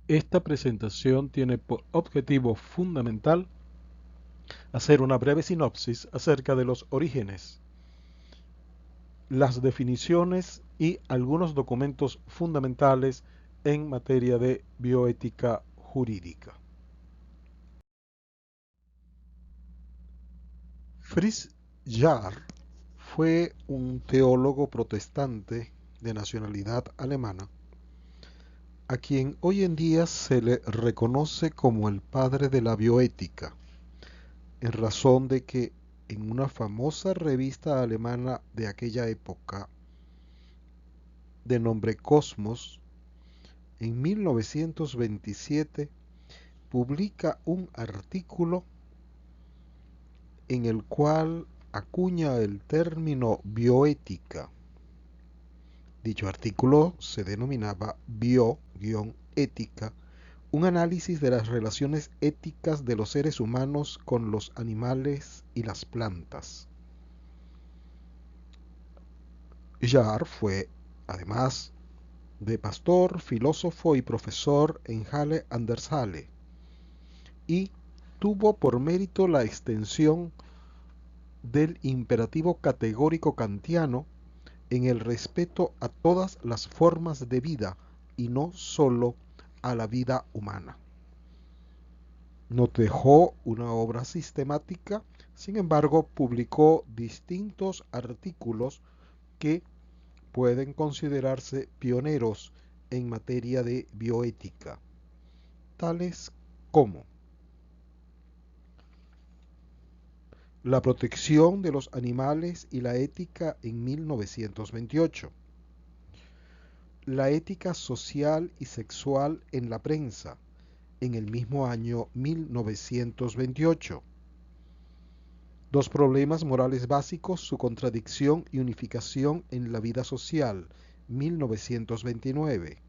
Esta presentación tiene por objetivo fundamental hacer una breve sinopsis acerca de los orígenes, las definiciones y algunos documentos fundamentales en materia de bioética jurídica. Fritz Jarr fue un teólogo protestante de nacionalidad alemana, a quien hoy en día se le reconoce como el padre de la bioética, en razón de que en una famosa revista alemana de aquella época, de nombre Cosmos, en 1927 publica un artículo en el cual acuña el término bioética. Dicho artículo se denominaba Bio-ética, un análisis de las relaciones éticas de los seres humanos con los animales y las plantas. Jarr fue, además de pastor, filósofo y profesor en Halle an der Saale, y tuvo por mérito la extensión del imperativo categórico kantiano en el respeto a todas las formas de vida y no sólo a la vida humana. No dejó una obra sistemática, sin embargo, publicó distintos artículos que pueden considerarse pioneros en materia de bioética, tales como La protección de los animales y la ética en 1928, La ética social y sexual en la prensa en el mismo año 1928, Los problemas morales básicos, su contradicción y unificación en la vida social, 1929,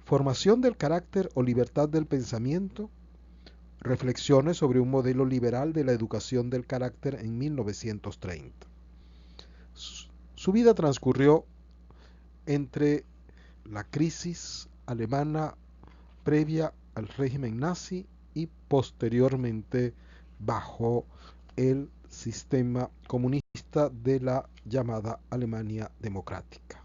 Formación del carácter o libertad del pensamiento, Reflexiones sobre un modelo liberal de la educación del carácter en 1930. Su vida transcurrió entre la crisis alemana previa al régimen nazi y posteriormente bajo el sistema comunista de la llamada Alemania democrática.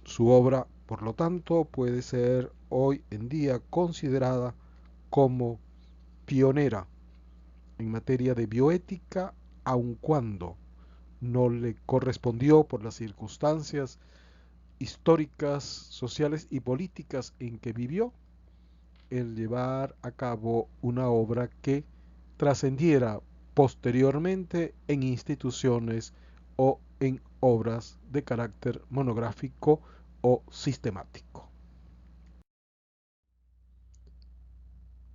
Su obra, por lo tanto, puede ser hoy en día considerada como pionera en materia de bioética, aun cuando no le correspondió por las circunstancias históricas, sociales y políticas en que vivió el llevar a cabo una obra que trascendiera posteriormente en instituciones o en obras de carácter monográfico o sistemático.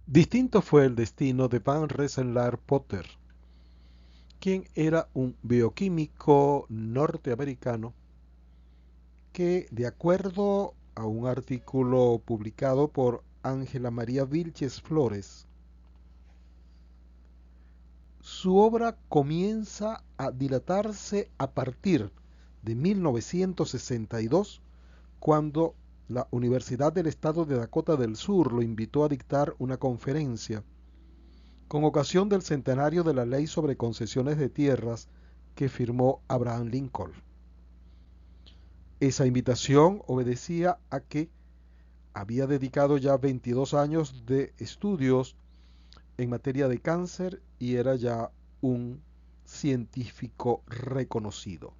Distinto fue el destino de Van Rensselaer Potter, quien era un bioquímico norteamericano que, de acuerdo a un artículo publicado por Ángela María Vilches Flores, su obra comienza a dilatarse a partir de 1962, cuando la Universidad del Estado de Dakota del Sur lo invitó a dictar una conferencia con ocasión del centenario de la Ley sobre Concesiones de Tierras que firmó Abraham Lincoln. Esa invitación obedecía a que había dedicado ya 22 años de estudios en materia de cáncer y era ya un científico reconocido.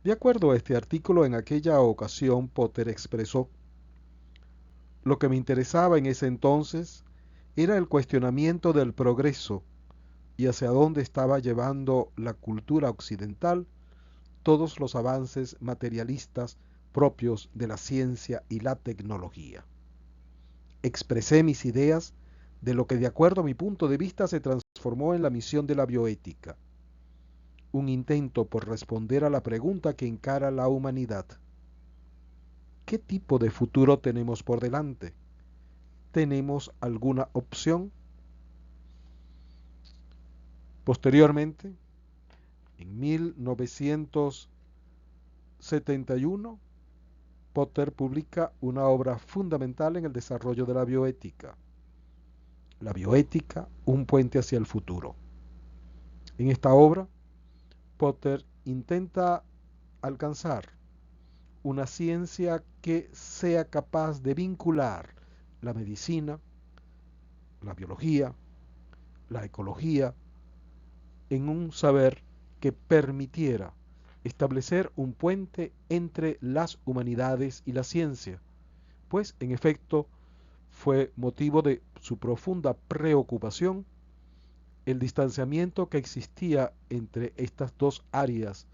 De acuerdo a este artículo, en aquella ocasión Potter expresó: lo que me interesaba en ese entonces era el cuestionamiento del progreso y hacia dónde estaba llevando la cultura occidental todos los avances materialistas propios de la ciencia y la tecnología. Expresé mis ideas de lo que, de acuerdo a mi punto de vista, se transformó en la misión de la bioética, un intento por responder a la pregunta que encara la humanidad: ¿qué tipo de futuro tenemos por delante? ¿Tenemos alguna opción? Posteriormente, en 1900 1871, Potter publica una obra fundamental en el desarrollo de la bioética. La bioética, un puente hacia el futuro. En esta obra, Potter intenta alcanzar una ciencia que sea capaz de vincular la medicina, la biología, la ecología, en un saber que permitiera establecer un puente entre las humanidades y la ciencia, pues en efecto fue motivo de su profunda preocupación el distanciamiento que existía entre estas dos áreas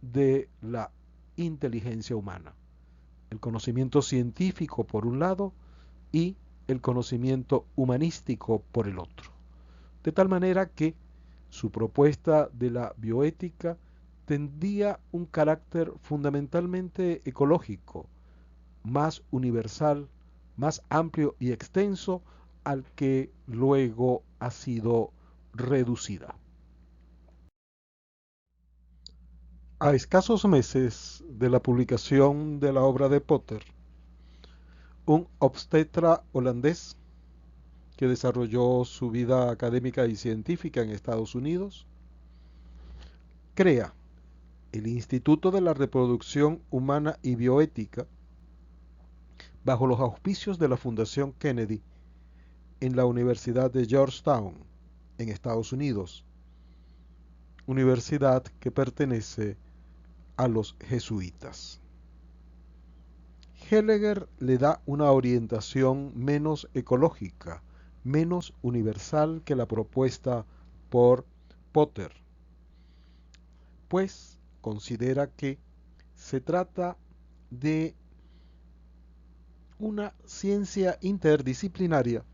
de la inteligencia humana, el conocimiento científico por un lado y el conocimiento humanístico por el otro. De tal manera que su propuesta de la bioética tendría un carácter fundamentalmente ecológico, más universal, más amplio y extenso al que luego ha sido reducida. A escasos meses de la publicación de la obra de Potter, un obstetra holandés que desarrolló su vida académica y científica en Estados Unidos, crea el Instituto de la Reproducción Humana y Bioética bajo los auspicios de la Fundación Kennedy en la Universidad de Georgetown, en Estados Unidos, universidad que pertenece a los jesuitas. Heidegger le da una orientación menos ecológica, menos universal que la propuesta por Potter, pues considera que se trata de una ciencia interdisciplinaria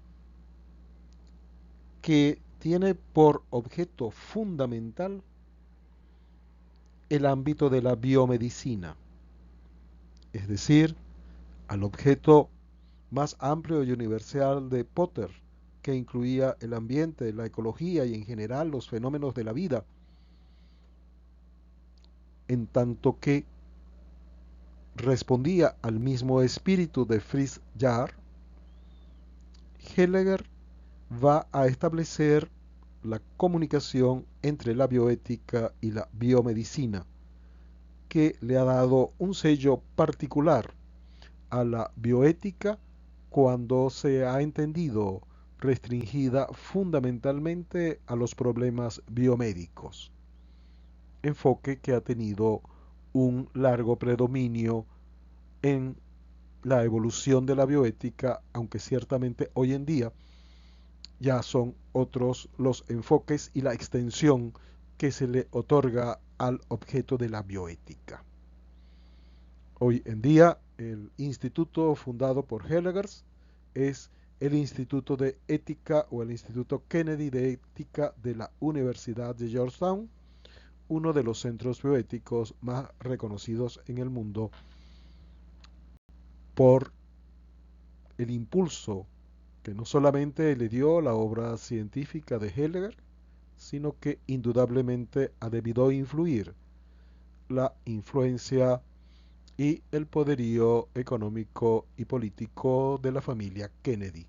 que tiene por objeto fundamental el ámbito de la biomedicina, es decir, al objeto más amplio y universal de Potter, que incluía el ambiente, la ecología y en general los fenómenos de la vida, en tanto que respondía al mismo espíritu de Fritz Jarr. Heidegger va a establecer la comunicación entre la bioética y la biomedicina, que le ha dado un sello particular a la bioética cuando se ha entendido restringida fundamentalmente a los problemas biomédicos, enfoque que ha tenido un largo predominio en la evolución de la bioética, aunque ciertamente hoy en día ya son otros los enfoques y la extensión que se le otorga al objeto de la bioética. Hoy en día, el instituto fundado por Heidegger es el Instituto de Ética o el Instituto Kennedy de Ética de la Universidad de Georgetown, uno de los centros bioéticos más reconocidos en el mundo por el impulso que no solamente le dio la obra científica de Heidegger, sino que indudablemente ha debido influir la influencia y el poderío económico y político de la familia Kennedy,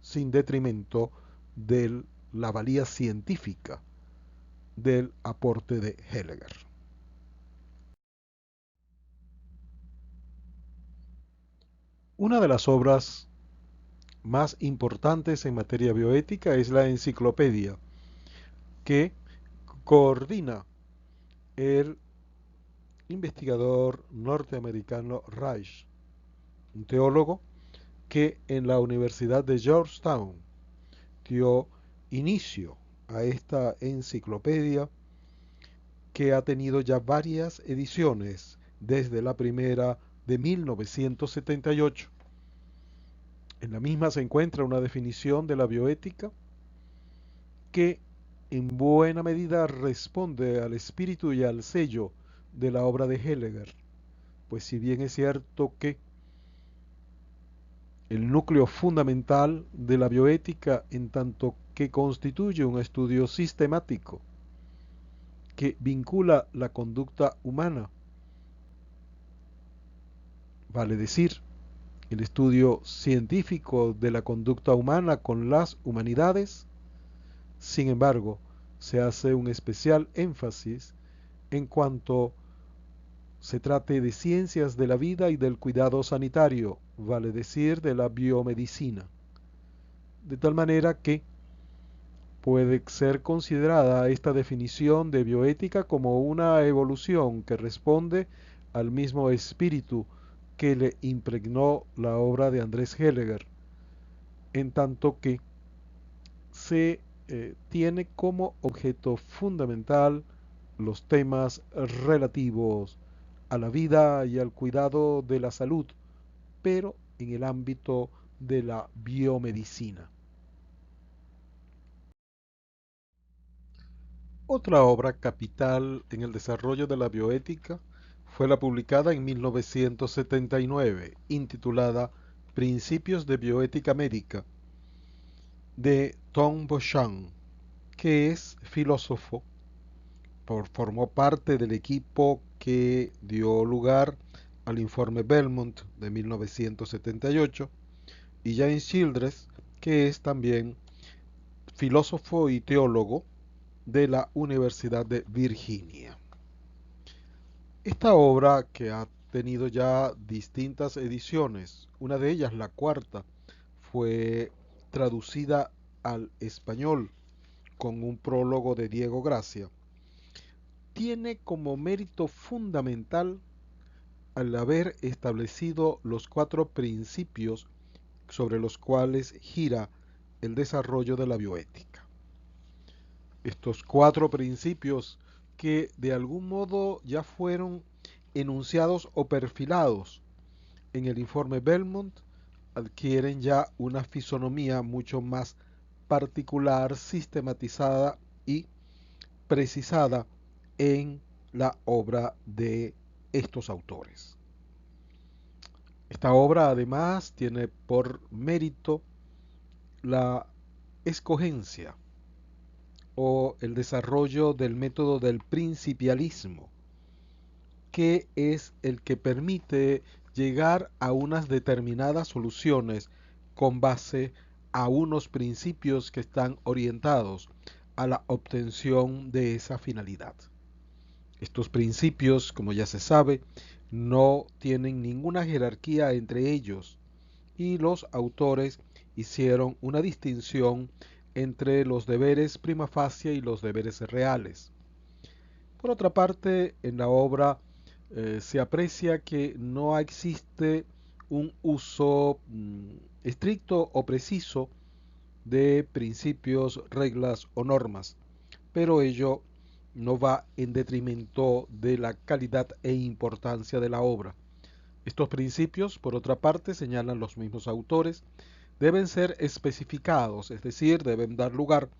sin detrimento de la valía científica del aporte de Heidegger. Una de las obras más importantes en materia bioética es la enciclopedia que coordina el investigador norteamericano Reich, un teólogo que en la Universidad de Georgetown dio inicio a esta enciclopedia que ha tenido ya varias ediciones desde la primera de 1978. En la misma se encuentra una definición de la bioética que en buena medida responde al espíritu y al sello de la obra de Heidegger, pues si bien es cierto que el núcleo fundamental de la bioética en tanto que constituye un estudio sistemático que vincula la conducta humana vale decir, el estudio científico de la conducta humana con las humanidades. Sin embargo, se hace un especial énfasis en cuanto se trate de ciencias de la vida y del cuidado sanitario, vale decir, de la biomedicina, de tal manera que puede ser considerada esta definición de bioética como una evolución que responde al mismo espíritu que le impregnó la obra de Andrés Heleger, en tanto que se tiene como objeto fundamental los temas relativos a la vida y al cuidado de la salud, pero en el ámbito de la biomedicina. Otra obra capital en el desarrollo de la bioética fue la publicada en 1979, intitulada Principios de Bioética Médica, de Tom Beauchamp, que es filósofo, formó parte del equipo que dio lugar al informe Belmont de 1978, y James Childress, que es también filósofo y teólogo de la Universidad de Virginia. Esta obra, que ha tenido ya distintas ediciones, una de ellas, la cuarta, fue traducida al español con un prólogo de Diego Gracia, tiene como mérito fundamental al haber establecido los 4 principios sobre los cuales gira el desarrollo de la bioética. Estos 4 principios, que de algún modo ya fueron enunciados o perfilados en el informe Belmont, adquieren ya una fisonomía mucho más particular, sistematizada y precisada en la obra de estos autores. Esta obra además tiene por mérito la escogencia o el desarrollo del método del principialismo, que es el que permite llegar a unas determinadas soluciones con base a unos principios que están orientados a la obtención de esa finalidad. Estos principios, como ya se sabe, no tienen ninguna jerarquía entre ellos, y los autores hicieron una distinción entre los deberes prima facie y los deberes reales. Por otra parte, en la obra se aprecia que no existe un uso estricto o preciso de principios, reglas o normas, pero ello no va en detrimento de la calidad e importancia de la obra. Estos principios, por otra parte, señalan los mismos autores, deben ser especificados, es decir, deben dar lugar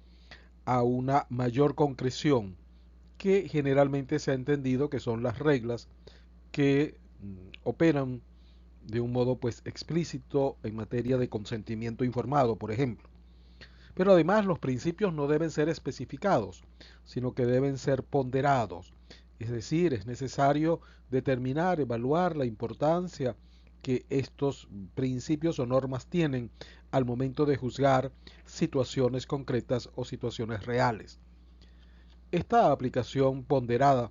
a una mayor concreción, que generalmente se ha entendido que son las reglas que operan de un modo pues explícito en materia de consentimiento informado, por ejemplo. Pero además los principios no deben ser especificados, sino que deben ser ponderados. Es decir, es necesario determinar, evaluar la importancia que estos principios o normas tienen al momento de juzgar situaciones concretas o situaciones reales. Esta aplicación ponderada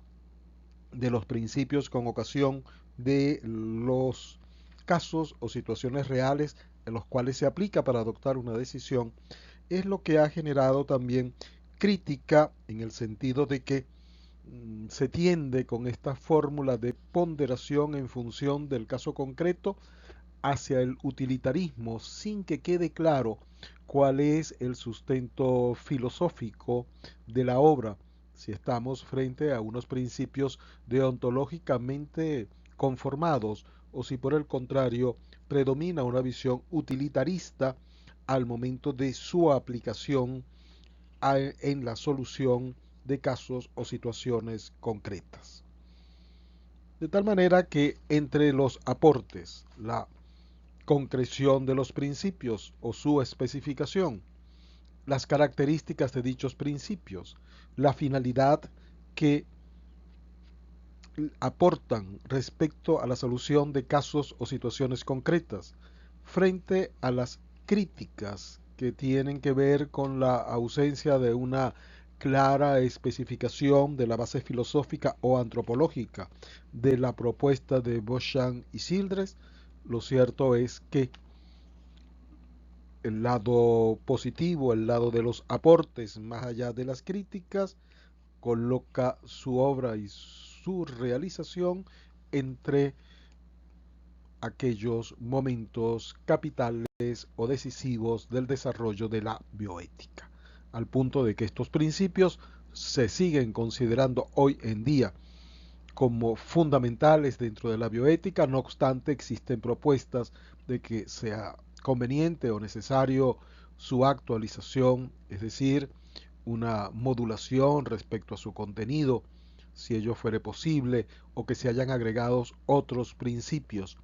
de los principios con ocasión de los casos o situaciones reales en los cuales se aplica para adoptar una decisión es lo que ha generado también crítica, en el sentido de que se tiende con esta fórmula de ponderación en función del caso concreto hacia el utilitarismo, sin que quede claro cuál es el sustento filosófico de la obra, si estamos frente a unos principios deontológicamente conformados o si por el contrario predomina una visión utilitarista al momento de su aplicación en la solución de casos o situaciones concretas. De tal manera que entre los aportes, la concreción de los principios o su especificación, las características de dichos principios, la finalidad que aportan respecto a la solución de casos o situaciones concretas, frente a las críticas que tienen que ver con la ausencia de una clara especificación de la base filosófica o antropológica de la propuesta de Beauchamp y Childress. Lo cierto es que el lado positivo, el lado de los aportes, más allá de las críticas, coloca su obra y su realización entre aquellos momentos capitales o decisivos del desarrollo de la bioética, al punto de que estos principios se siguen considerando hoy en día como fundamentales dentro de la bioética. No obstante, existen propuestas de que sea conveniente o necesario su actualización, es decir, una modulación respecto a su contenido, si ello fuere posible, o que se hayan agregados otros principios,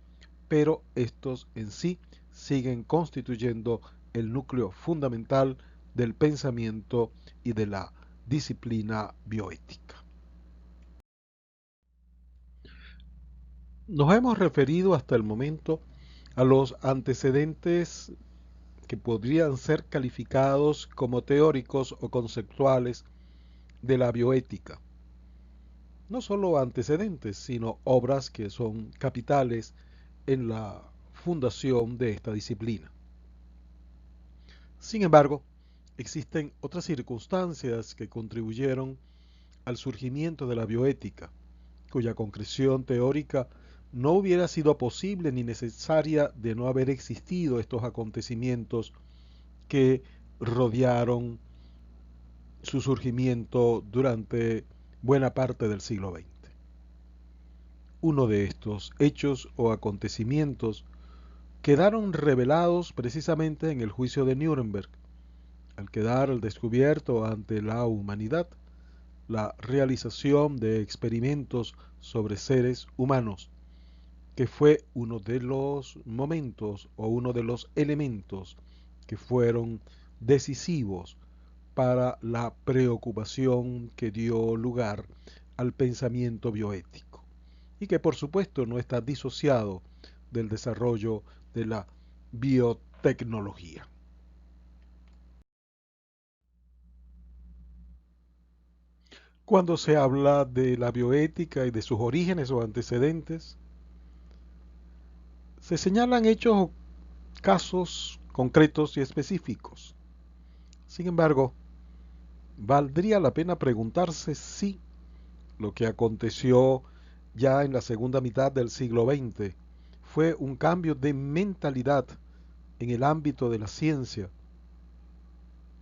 pero estos en sí siguen constituyendo el núcleo fundamental del pensamiento y de la disciplina bioética. Nos hemos referido hasta el momento a los antecedentes que podrían ser calificados como teóricos o conceptuales de la bioética. No solo antecedentes, sino obras que son capitales en la fundación de esta disciplina. Sin embargo, existen otras circunstancias que contribuyeron al surgimiento de la bioética, cuya concreción teórica no hubiera sido posible ni necesaria de no haber existido estos acontecimientos que rodearon su surgimiento durante buena parte del siglo XX. Uno de estos hechos o acontecimientos quedaron revelados precisamente en el juicio de Nuremberg, al quedar al descubierto ante la humanidad la realización de experimentos sobre seres humanos, que fue uno de los momentos o uno de los elementos que fueron decisivos para la preocupación que dio lugar al pensamiento bioético y que por supuesto no está disociado del desarrollo de la biotecnología. Cuando se habla de la bioética y de sus orígenes o antecedentes, se señalan hechos o casos concretos y específicos. Sin embargo, valdría la pena preguntarse si lo que aconteció ya en la segunda mitad del siglo XX fue un cambio de mentalidad en el ámbito de la ciencia,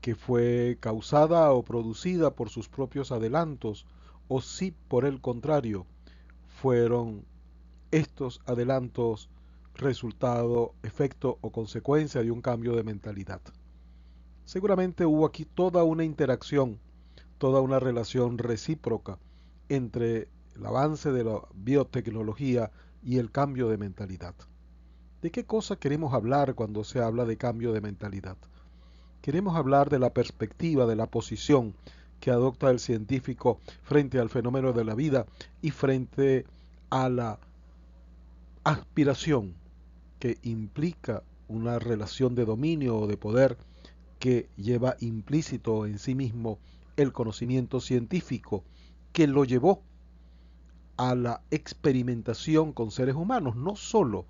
que fue causada o producida por sus propios adelantos, o si por el contrario fueron estos adelantos resultado, efecto o consecuencia de un cambio de mentalidad. Seguramente hubo aquí toda una interacción, toda una relación recíproca entre el avance de la biotecnología y el cambio de mentalidad. ¿De qué cosa queremos hablar cuando se habla de cambio de mentalidad? Queremos hablar de la perspectiva, de la posición que adopta el científico frente al fenómeno de la vida y frente a la aspiración que implica una relación de dominio o de poder que lleva implícito en sí mismo el conocimiento científico, que lo llevó a la experimentación con seres humanos, no solo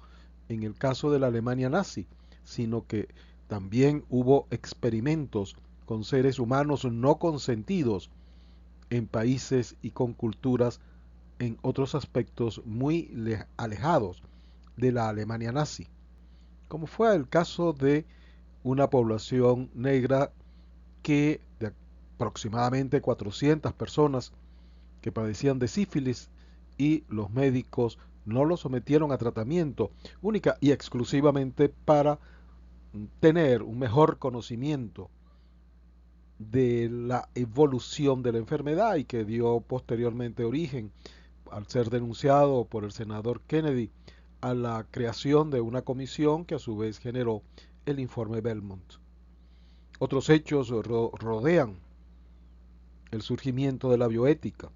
en el caso de la Alemania nazi, sino que también hubo experimentos con seres humanos no consentidos en países y con culturas en otros aspectos muy alejados de la Alemania nazi, como fue el caso de una población negra que de aproximadamente 400 personas que padecían de sífilis y los médicos no los sometieron a tratamiento única y exclusivamente para tener un mejor conocimiento de la evolución de la enfermedad y que dio posteriormente origen, al ser denunciado por el senador Kennedy, a la creación de una comisión que a su vez generó el informe Belmont. Otros hechos rodean el surgimiento de la bioética,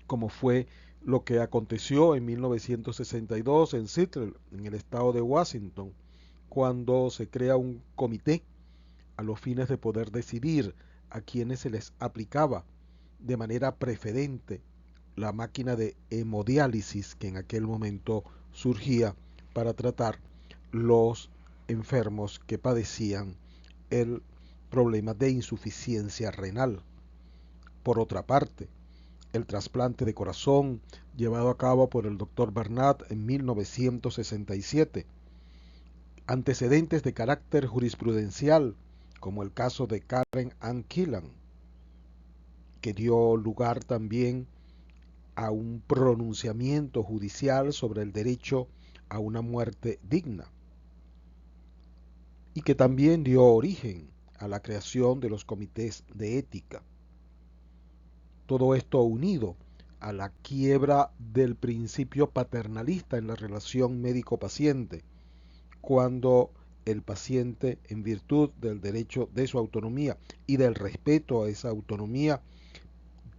como fue lo que aconteció en 1962 en Seattle, en el estado de Washington, cuando se crea un comité a los fines de poder decidir a quienes se les aplicaba de manera preferente la máquina de hemodiálisis que en aquel momento surgía para tratar los enfermos que padecían el problema de insuficiencia renal. Por otra parte, el trasplante de corazón llevado a cabo por el Dr. Bernat en 1967, antecedentes de carácter jurisprudencial, como el caso de Karen Ann Killan, que dio lugar también a un pronunciamiento judicial sobre el derecho a una muerte digna, y que también dio origen a la creación de los comités de ética. Todo esto unido a la quiebra del principio paternalista en la relación médico-paciente, cuando el paciente, en virtud del derecho de su autonomía y del respeto a esa autonomía,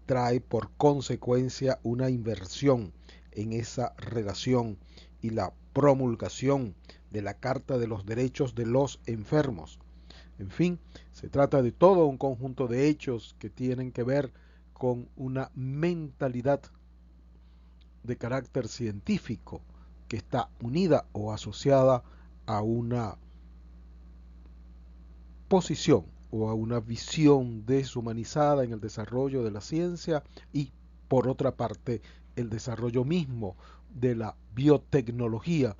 trae por consecuencia una inversión en esa relación y la promulgación de la Carta de los Derechos de los Enfermos. En fin, se trata de todo un conjunto de hechos que tienen que ver con una mentalidad de carácter científico que está unida o asociada a una posición o a una visión deshumanizada en el desarrollo de la ciencia y, por otra parte, el desarrollo mismo de la biotecnología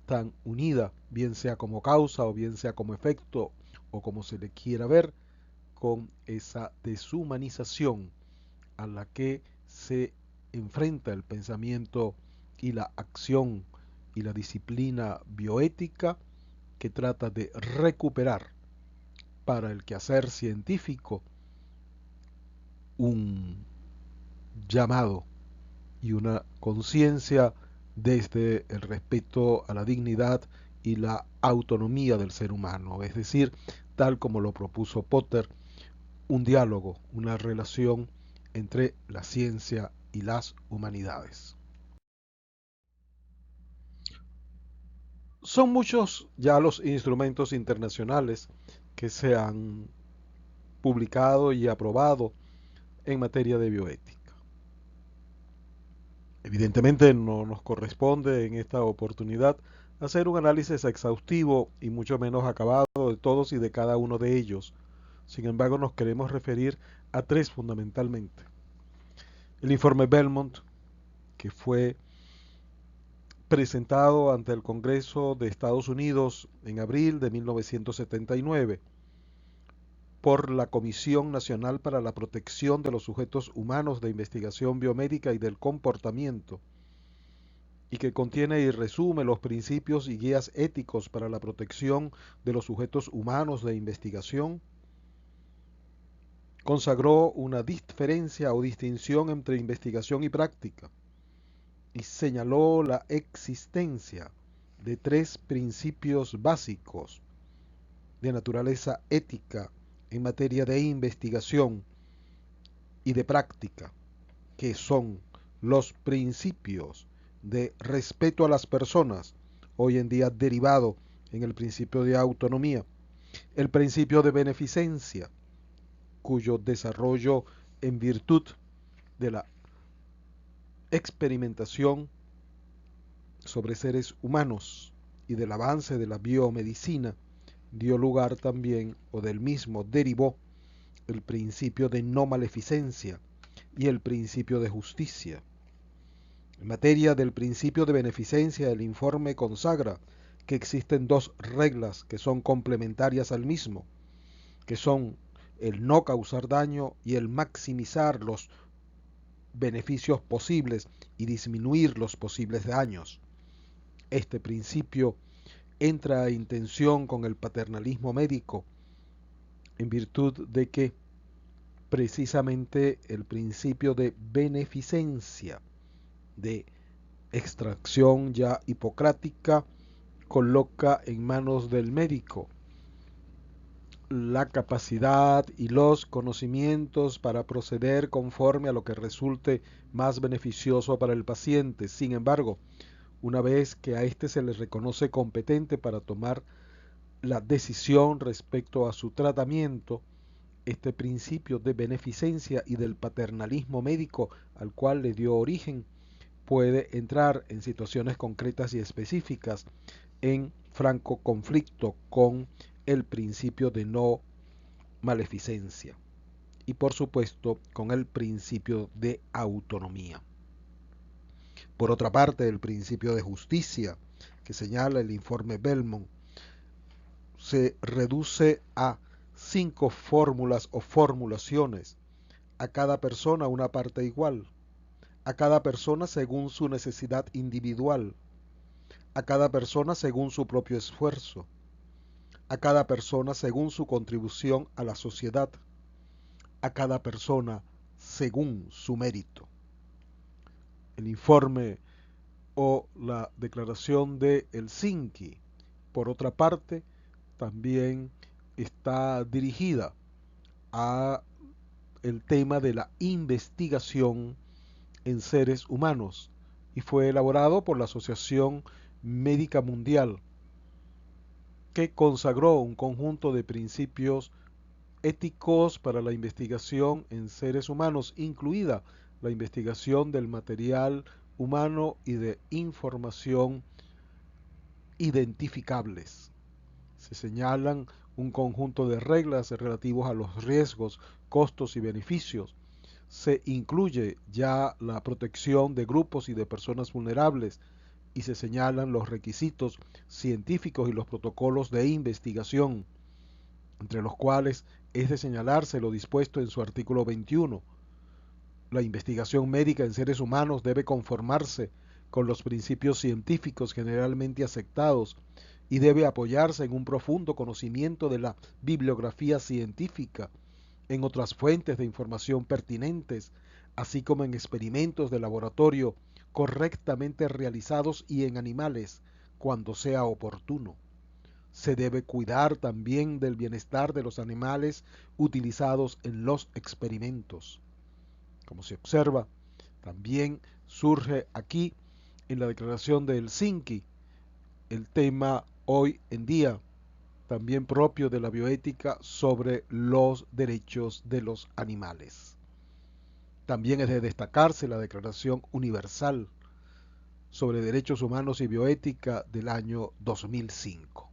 tan unida, bien sea como causa o bien sea como efecto o como se le quiera ver, con esa deshumanización a la que se enfrenta el pensamiento y la acción y la disciplina bioética, que trata de recuperar para el quehacer científico un llamado y una conciencia desde el respeto a la dignidad y la autonomía del ser humano, es decir, tal como lo propuso Potter, un diálogo, una relación entre la ciencia y las humanidades. Son muchos ya los instrumentos internacionales que se han publicado y aprobado en materia de bioética. Evidentemente no nos corresponde en esta oportunidad hacer un análisis exhaustivo y mucho menos acabado de todos y de cada uno de ellos. Sin embargo, nos queremos referir a tres fundamentalmente. El informe Belmont, que fue presentado ante el Congreso de Estados Unidos en abril de 1979 por la Comisión Nacional para la Protección de los Sujetos Humanos de Investigación Biomédica y del Comportamiento, y que contiene y resume los principios y guías éticos para la protección de los sujetos humanos de investigación, consagró una diferencia o distinción entre investigación y práctica, y señaló la existencia de tres principios básicos de naturaleza ética en materia de investigación y de práctica, que son los principios de respeto a las personas, hoy en día derivado en el principio de autonomía, el principio de beneficencia, cuyo desarrollo en virtud de la experimentación sobre seres humanos y del avance de la biomedicina dio lugar también, o del mismo derivó, el principio de no maleficencia y el principio de justicia. En materia del principio de beneficencia, el informe consagra que existen dos reglas que son complementarias al mismo, que son el no causar daño y el maximizar los beneficios posibles y disminuir los posibles daños. Este principio entra en tensión con el paternalismo médico, en virtud de que precisamente el principio de beneficencia, de extracción ya hipocrática, coloca en manos del médico la capacidad y los conocimientos para proceder conforme a lo que resulte más beneficioso para el paciente. Sin embargo, una vez que a éste se le reconoce competente para tomar la decisión respecto a su tratamiento, este principio de beneficencia y del paternalismo médico al cual le dio origen puede entrar en situaciones concretas y específicas en franco conflicto con el principio de no maleficencia y por supuesto con el principio de autonomía. Por otra parte, el principio de justicia que señala el informe Belmont se reduce a 5 fórmulas o formulaciones: a cada persona una parte igual, a cada persona según su necesidad individual, a cada persona según su propio esfuerzo, a cada persona según su contribución a la sociedad, a cada persona según su mérito. El informe o la declaración de Helsinki, por otra parte, también está dirigida a el tema de la investigación en seres humanos y fue elaborado por la Asociación Médica Mundial, que consagró un conjunto de principios éticos para la investigación en seres humanos, incluida la investigación del material humano y de información identificables. Se señalan un conjunto de reglas relativos a los riesgos, costos y beneficios. Se incluye ya la protección de grupos y de personas vulnerables y se señalan los requisitos científicos y los protocolos de investigación, entre los cuales es de señalarse lo dispuesto en su artículo 21. La investigación médica en seres humanos debe conformarse con los principios científicos generalmente aceptados y debe apoyarse en un profundo conocimiento de la bibliografía científica, en otras fuentes de información pertinentes, así como en experimentos de laboratorio correctamente realizados y en animales, cuando sea oportuno. Se debe cuidar también del bienestar de los animales utilizados en los experimentos. Como se observa, también surge aquí en la declaración de Helsinki el tema hoy en día también propio de la bioética sobre los derechos de los animales. También es de destacarse la Declaración Universal sobre Derechos Humanos y Bioética del año 2005.